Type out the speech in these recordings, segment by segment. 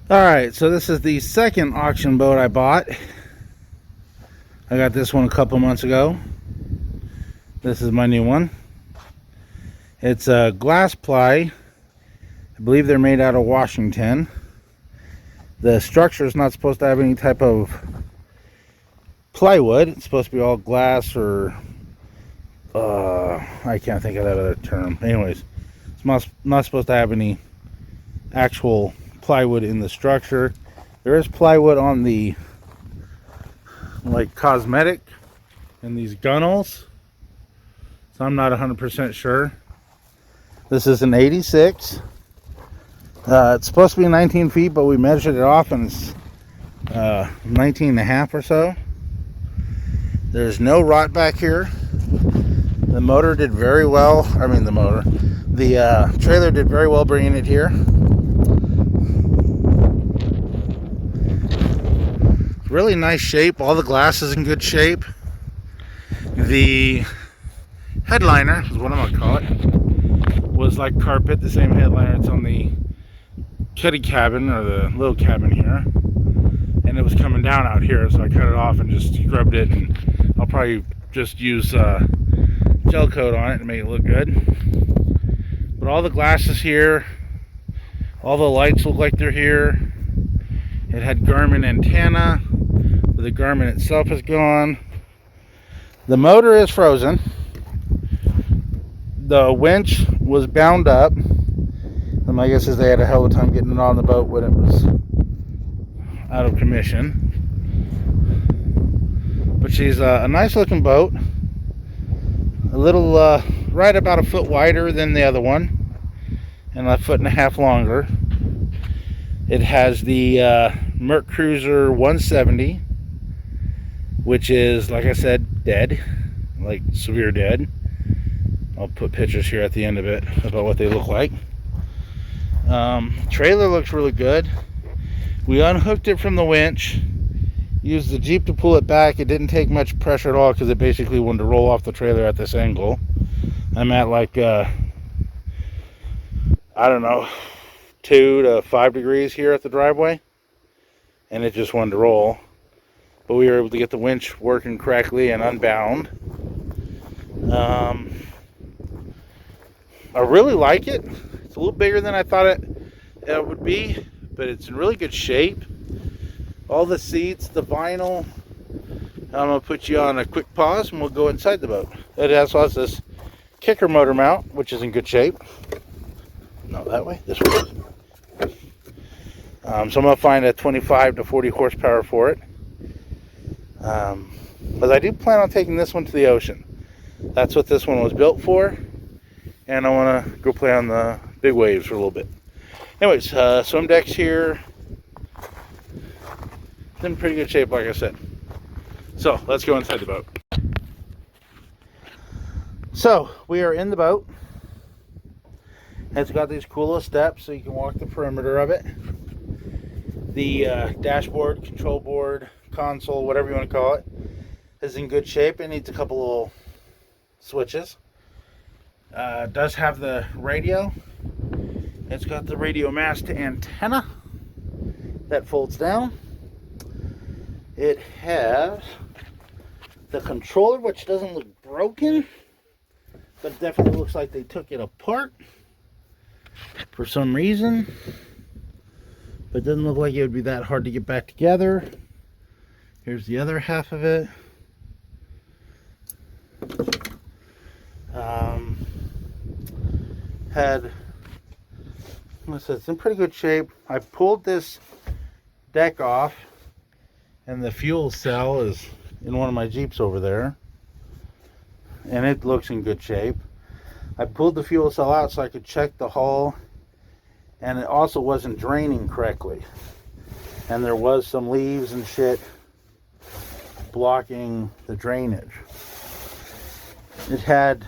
Alright, so this is the second auction boat I bought. I got this one a couple months ago. This is my new one. It's a glass ply. I believe they're made out of Washington. The structure is not supposed to have any type of plywood. It's supposed to be all glass or I can't think of that other term. Anyways, it's not supposed to have any actual plywood in the structure. There is plywood on the like cosmetic and these gunnels, so I'm not 100% sure. This is an 86. It's supposed to be 19 feet, but we measured it off and it's 19 and a half or so. There's no rot back here. The motor did very well. The trailer did very well bringing it here. Really nice shape. All the glass is in good shape. The headliner is what I'm gonna call it. Was like carpet, the same headliner that's on the kitty cabin or the little cabin here, and it was coming down out here, so I cut it off and just scrubbed it. And I'll probably just use gel coat on it to make it look good. But all the glass is here. All the lights look like they're here. It had Garmin antenna, but the Garmin itself is gone. The motor is frozen. The winch was bound up. And my guess is they had a hell of a time getting it on the boat when it was out of commission. But she's a nice looking boat. A little, right about a foot wider than the other one, and a foot and a half longer. It has the Merc Cruiser 170, which is, like I said, dead, like severe dead. I'll put pictures here at the end of it about what they look like. Trailer looks really good. We unhooked it from the winch, used the Jeep to pull it back. It didn't take much pressure at all because it basically wanted to roll off the trailer at this angle. I'm at like I don't know, 2 to 5 degrees here at the driveway, and it just wanted to roll. But we were able to get the winch working correctly and unbound. I really like it. It's a little bigger than I thought it would be, but it's in really good shape. All the seats, the vinyl. I'm going to put you on a quick pause and we'll go inside the boat. It also has this kicker motor mount, which is in good shape. No, that way, this way. So I'm going to find a 25 to 40 horsepower for it. But I do plan on taking this one to the ocean. That's what this one was built for. And I want to go play on the big waves for a little bit. Anyways, swim deck's here. It's in pretty good shape, like I said. So let's go inside the boat. So we are in the boat. It's got these cool little steps so you can walk the perimeter of it. The dashboard, control board, console, whatever you want to call it, is in good shape. It needs a couple little switches. Does have the radio. It's got the radio mast antenna that folds down. It has the controller, which doesn't look broken, but it definitely looks like they took it apart for some reason. But it doesn't look like it would be that hard to get back together. Here's the other half of it. It's in pretty good shape. I pulled this deck off, and the fuel cell is in one of my Jeeps over there, and it looks in good shape. I pulled the fuel cell out so I could check the hull, and it also wasn't draining correctly, and there was some leaves and shit blocking the drainage. It had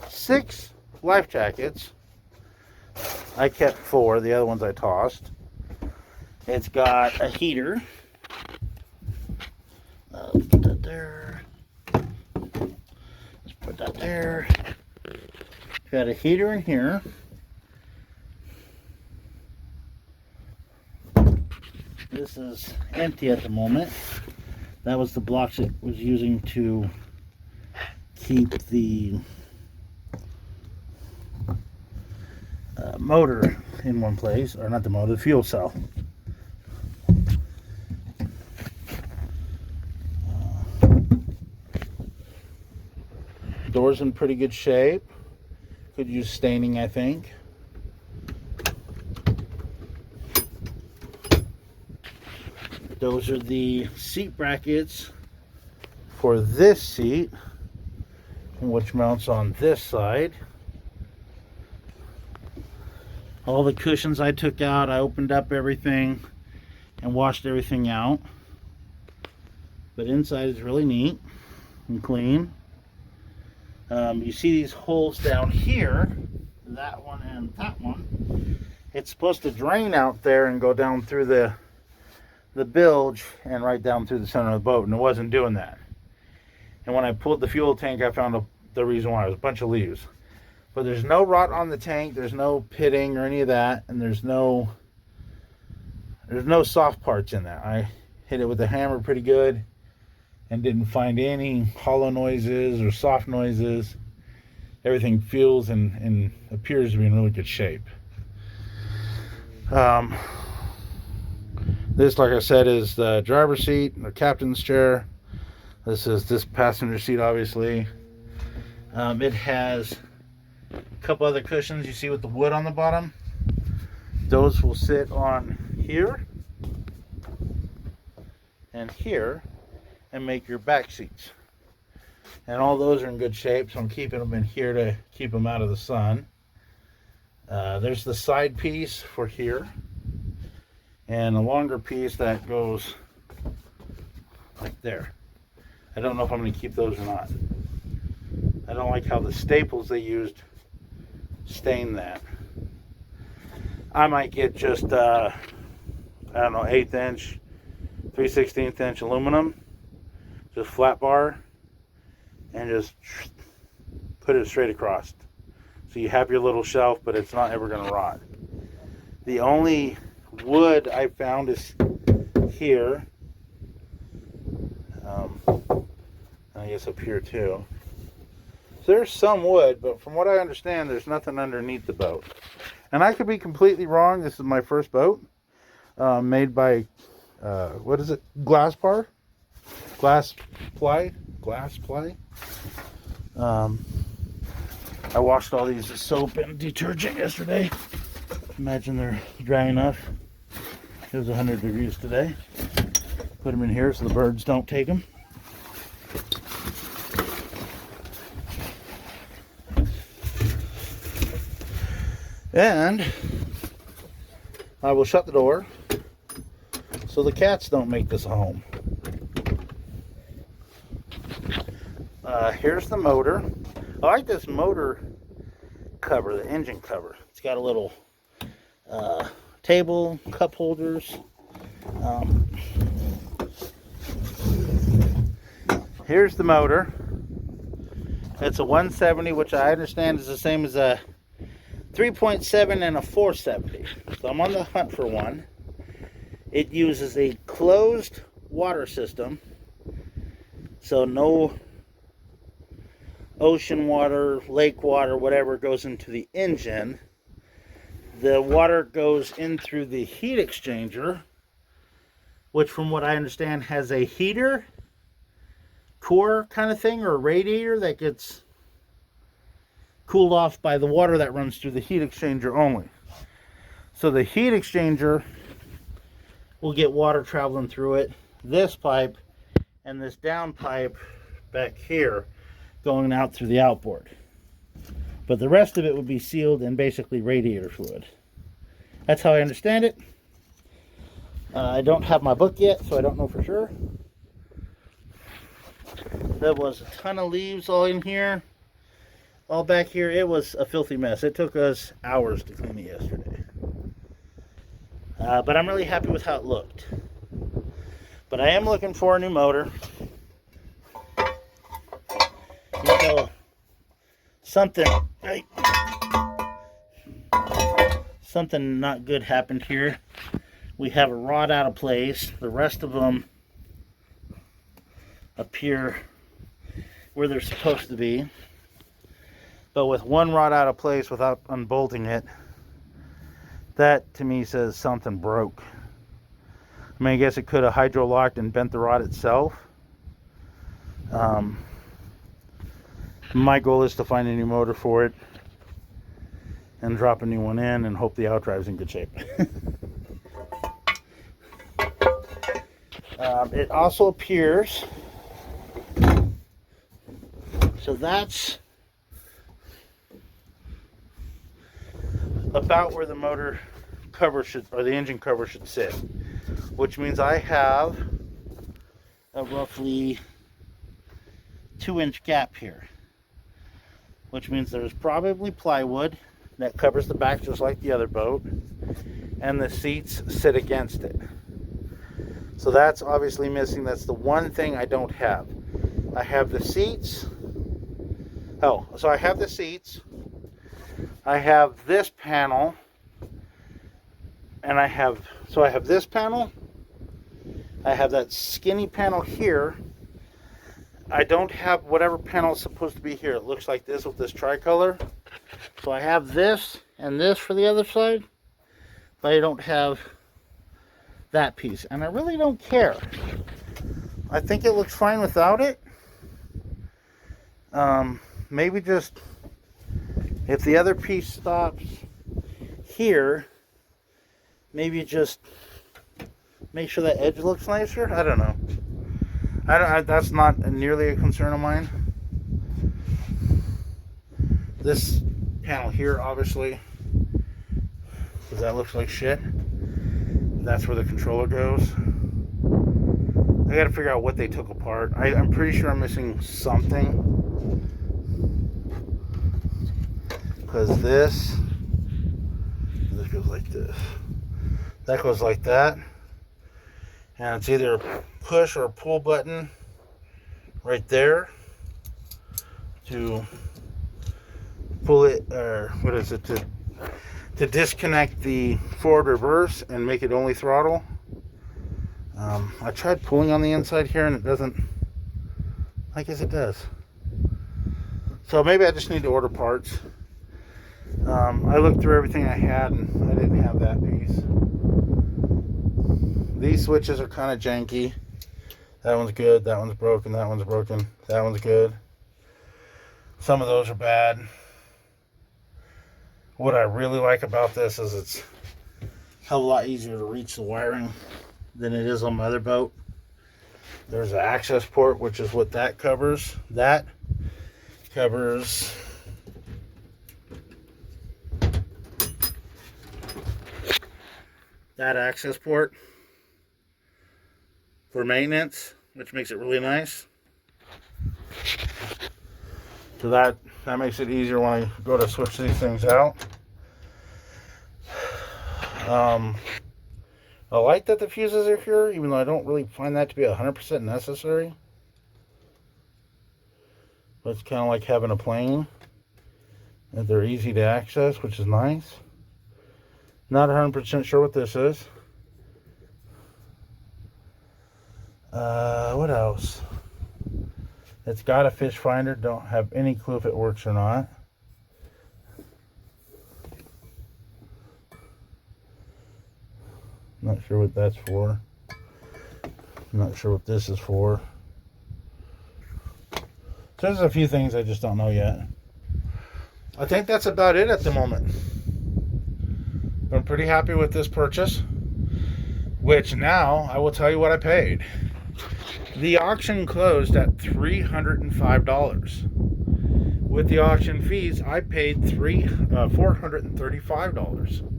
6 life jackets. I kept 4, the other ones I tossed. It's got a heater. Let's put that there. Let's put that there. It's got a heater in here. This is empty at the moment. That was the blocks it was using to keep the motor in one place, or not the motor, the fuel cell. Door's in pretty good shape. Could use staining, I think. Those are the seat brackets for this seat, which mounts on this side. All the cushions I took out, I opened up everything and washed everything out. But inside is really neat and clean. You see these holes down here, that one and that one. It's supposed to drain out there and go down through the bilge and right down through the center of the boat, and it wasn't doing that. And when I pulled the fuel tank, I found the reason why. It was a bunch of leaves. But there's no rot on the tank, there's no pitting or any of that, and there's no soft parts in there. I hit it with a hammer pretty good and didn't find any hollow noises or soft noises. Everything feels and appears to be in really good shape. This, like I said, is the driver's seat, the captain's chair. This is this passenger seat, obviously. It has a couple other cushions you see with the wood on the bottom. Those will sit on here and here and make your back seats. And all those are in good shape, so I'm keeping them in here to keep them out of the sun. There's the side piece for here, and a longer piece that goes like there. I don't know if I'm going to keep those or not. I don't like how the staples they used stain that. I might get just I don't know, 1/8 inch, 3/16 inch aluminum, just flat bar, and just put it straight across. So you have your little shelf, but it's not ever going to rot. The only wood I found is here. I guess up here too. So there's some wood, but from what I understand, there's nothing underneath the boat. And I could be completely wrong. This is my first boat, made by, what is it? Glass Ply. I washed all these with soap and detergent yesterday. Imagine they're dry enough. It was 100 degrees today. Put them in here so the birds don't take them. And I will shut the door so the cats don't make this a home. Here's the motor. I like this motor cover, the engine cover. It's got a little table, cup holders. Here's the motor. It's a 170, which I understand is the same as a 3.7 and a 470. So I'm on the hunt for one. It uses a closed water system, so no ocean water, lake water, whatever goes into the engine. The water goes in through the heat exchanger, which from what I understand has a heater core kind of thing, or a radiator that gets cooled off by the water that runs through the heat exchanger only. So the heat exchanger will get water traveling through it, this pipe and this down pipe back here going out through the outboard. But the rest of it would be sealed and basically radiator fluid. That's how I understand it. I don't have my book yet, so I don't know for sure. There was a ton of leaves all in here. All back here, it was a filthy mess. It took us hours to clean it yesterday. But I'm really happy with how it looked. But I am looking for a new motor. Until something not good happened here we have a rod out of place. The rest of them appear where they're supposed to be. But with one rod out of place without unbolting it, that to me says something broke. I mean, I guess it could have hydro-locked and bent the rod itself. My goal is to find a new motor for it and drop a new one in and hope the outdrive's in good shape. It also appears, so that's about where the motor cover should, or the engine cover should sit, which means I have a roughly 2-inch gap here, which means there's probably plywood that covers the back just like the other boat, and the seats sit against it. So that's obviously missing. That's the one thing I don't have. I have the seats. Oh, so I have the seats. I have this panel, and I have this panel. I have that skinny panel here. I don't have whatever panel is supposed to be here. It looks like this with this tricolor. So I have this and this for the other side, but I don't have that piece, and I really don't care. I think it looks fine without it. Maybe just if the other piece stops here, maybe just make sure that edge looks nicer. I don't know. That's not nearly a concern of mine. This panel here, obviously, because that looks like shit. That's where the controller goes. I gotta figure out what they took apart. I'm pretty sure I'm missing something. Because this goes like this. That goes like that. And it's either a push or a pull button right there to pull it, or what is it, to disconnect the forward reverse and make it only throttle. I tried pulling on the inside here and it doesn't, I guess it does. So maybe I just need to order parts. I looked through everything I had and I didn't have that piece. These switches are kind of janky. That one's good, that one's broken, that one's broken, that one's good. Some of those are bad. What I really like about this is it's a hell of a lot easier to reach the wiring than it is on my other boat. There's an access port, which is what that covers. That covers that access port for maintenance, which makes it really nice. So that makes it easier when I go to switch these things out. I like that the fuses are here, even though I don't really find that to be 100% necessary. But it's kind of like having a plane. And they're easy to access, which is nice. Not 100% sure what this is. What else? It's got a fish finder. Don't have any clue if it works or not. Not sure what that's for. Not sure what this is for. So there's a few things I just don't know yet. I think that's about it at the moment. I'm pretty happy with this purchase, which now I will tell you what I paid. The auction closed at $305. With the auction fees, I paid $435.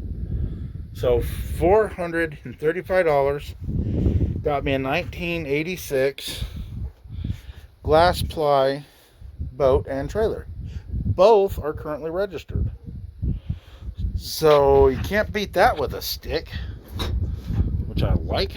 So $435 got me a 1986 glass ply boat and trailer. Both are currently registered. So you can't beat that with a stick, which I like.